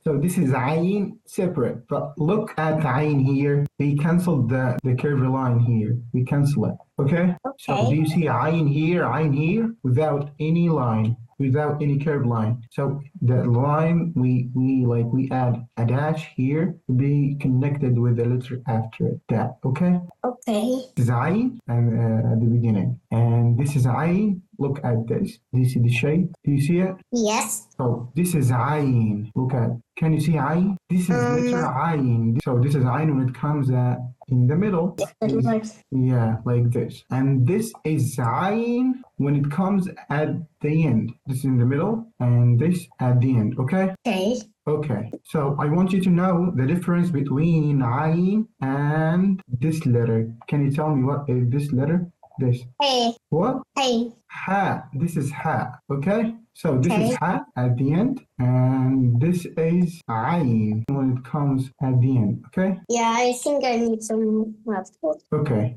So this is ayn separate. But look at ayn here. We canceled the curved line here. We cancel it. Okay? So do you see ayn here, without any line, without any curved line? So the line we add a dash here to be connected with the letter after it. That okay? Okay. This is ayn and at the beginning, and this is ayn. Look at this. Do you see the shape? Do you see it? Yes. So this is ayn. Look at. Can you see ayn? This is letter ayn. So this is ayn when it comes in the middle. Yeah, like this. And this is ayn when it comes at the end. This is in the middle, and this at the end. Okay. Okay. Okay, so I want you to know the difference between ayn and this letter. Can you tell me what is this letter? This. Hey. What? Hey. Ha. This is ha. Okay? So this is Okay. ha at the end, and this is ayn when it comes at the end. Okay? Yeah, I think I need some more food. Okay.